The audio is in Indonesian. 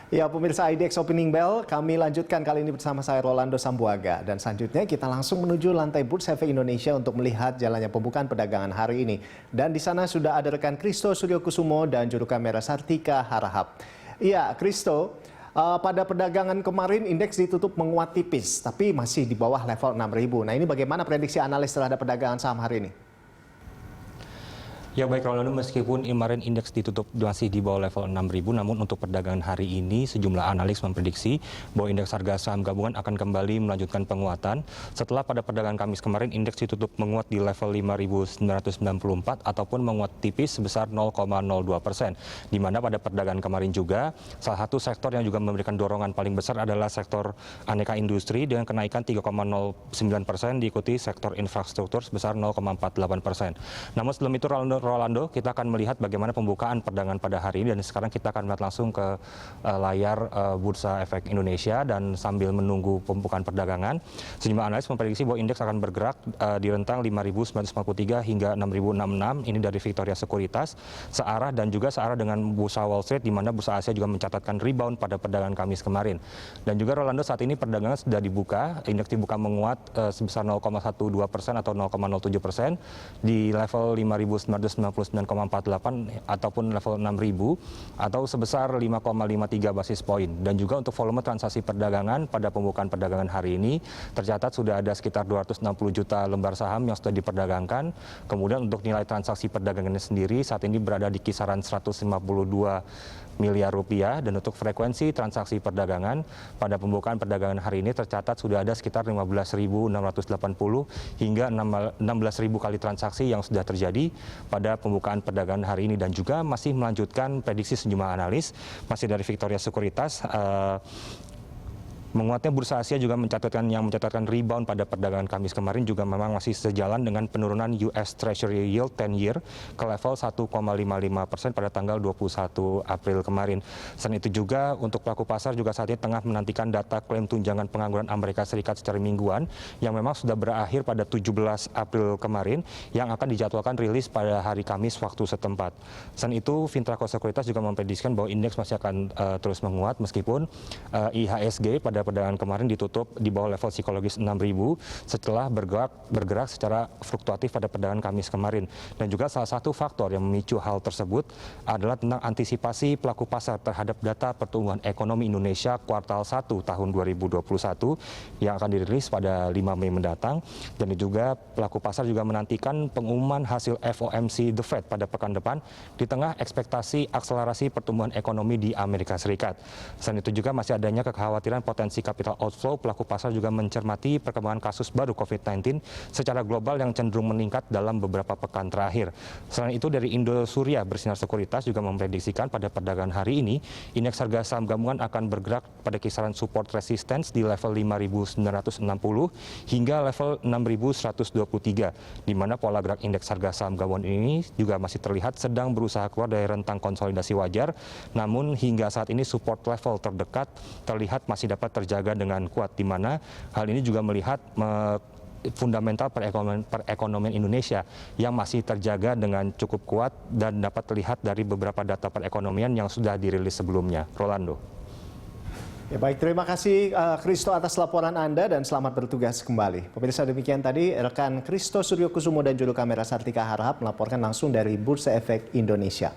Ya, pemirsa IDX Opening Bell, kami lanjutkan kali ini bersama saya Rolando Sambuaga. Dan selanjutnya kita langsung menuju lantai Bursa Efek Indonesia untuk melihat jalannya pembukaan perdagangan hari ini. Dan di sana sudah ada rekan Kristo Suryokusumo dan juru kamera Sartika Harahap. Iya, Kristo, pada perdagangan kemarin indeks ditutup menguat tipis, tapi masih di bawah level 6.000. Nah, ini bagaimana prediksi analis terhadap perdagangan saham hari ini? Ya baik Rolando, meskipun kemarin indeks ditutup masih di bawah level 6.000, namun untuk perdagangan hari ini sejumlah analis memprediksi bahwa indeks harga saham gabungan akan kembali melanjutkan penguatan setelah pada perdagangan Kamis kemarin indeks ditutup menguat di level 5.994 ataupun menguat tipis sebesar 0,02%. Di mana pada perdagangan kemarin juga salah satu sektor yang juga memberikan dorongan paling besar adalah sektor aneka industri dengan kenaikan 3,09%, diikuti sektor infrastruktur sebesar 0,48%. Namun sebelum itu Rolando, kita akan melihat bagaimana pembukaan perdagangan pada hari ini, dan sekarang kita akan melihat langsung ke layar Bursa Efek Indonesia. Dan sambil menunggu pembukaan perdagangan, sejumlah analis memprediksi bahwa indeks akan bergerak di rentang 5.943 hingga 6.066, ini dari Victoria Sekuritas, searah dan juga searah dengan Bursa Wall Street, di mana Bursa Asia juga mencatatkan rebound pada perdagangan Kamis kemarin. Dan juga Rolando, saat ini perdagangan sudah dibuka, indeks dibuka menguat sebesar 0,12% atau 0,07% di level 5.999,48 ataupun level 6.000 atau sebesar 5,53 basis poin. Dan juga untuk volume transaksi perdagangan pada pembukaan perdagangan hari ini tercatat sudah ada sekitar 260 juta lembar saham yang sudah diperdagangkan. Kemudian untuk nilai transaksi perdagangannya sendiri saat ini berada di kisaran 152 miliar rupiah, dan untuk frekuensi transaksi perdagangan pada pembukaan perdagangan hari ini tercatat sudah ada sekitar 15.680 hingga 16.000 kali transaksi yang sudah terjadi pada pembukaan perdagangan hari ini. Dan juga masih melanjutkan prediksi sejumlah analis masih dari Victoria Sekuritas. Menguatnya Bursa Asia juga mencatatkan rebound pada perdagangan Kamis kemarin juga memang masih sejalan dengan penurunan US Treasury Yield 10 year ke level 1,55% pada tanggal 21 April kemarin. Selain itu juga untuk pelaku pasar juga saat ini tengah menantikan data klaim tunjangan pengangguran Amerika Serikat secara mingguan yang memang sudah berakhir pada 17 April kemarin, yang akan dijadwalkan rilis pada hari Kamis waktu setempat. Selain itu, Fintraco Sekuritas juga memprediksikan bahwa indeks masih akan terus menguat meskipun IHSG pada perdagangan kemarin ditutup di bawah level psikologis 6.000 setelah bergerak secara fluktuatif pada perdagangan Kamis kemarin. Dan juga salah satu faktor yang memicu hal tersebut adalah tentang antisipasi pelaku pasar terhadap data pertumbuhan ekonomi Indonesia kuartal 1 tahun 2021 yang akan dirilis pada 5 Mei mendatang. Dan juga pelaku pasar juga menantikan pengumuman hasil FOMC The Fed pada pekan depan di tengah ekspektasi akselerasi pertumbuhan ekonomi di Amerika Serikat. Selain itu juga masih adanya kekhawatiran potensi capital outflow. Pelaku pasar juga mencermati perkembangan kasus baru COVID-19 secara global yang cenderung meningkat dalam beberapa pekan terakhir. Selain itu, dari Indosuria Bersinar Sekuritas juga memprediksikan pada perdagangan hari ini indeks harga saham gabungan akan bergerak pada kisaran support resistance di level 5.960 hingga level 6.123, di mana pola gerak indeks harga saham gabungan ini juga masih terlihat sedang berusaha keluar dari rentang konsolidasi wajar. Namun hingga saat ini support level terdekat terlihat masih dapat terjaga dengan kuat, di mana hal ini juga melihat fundamental perekonomian Indonesia yang masih terjaga dengan cukup kuat dan dapat terlihat dari beberapa data perekonomian yang sudah dirilis sebelumnya. Rolando. Ya baik, terima kasih Kristo atas laporan Anda dan selamat bertugas kembali. Pemirsa, demikian tadi rekan Kristo Suryokusumo dan juru kamera Sartika Harahap melaporkan langsung dari Bursa Efek Indonesia.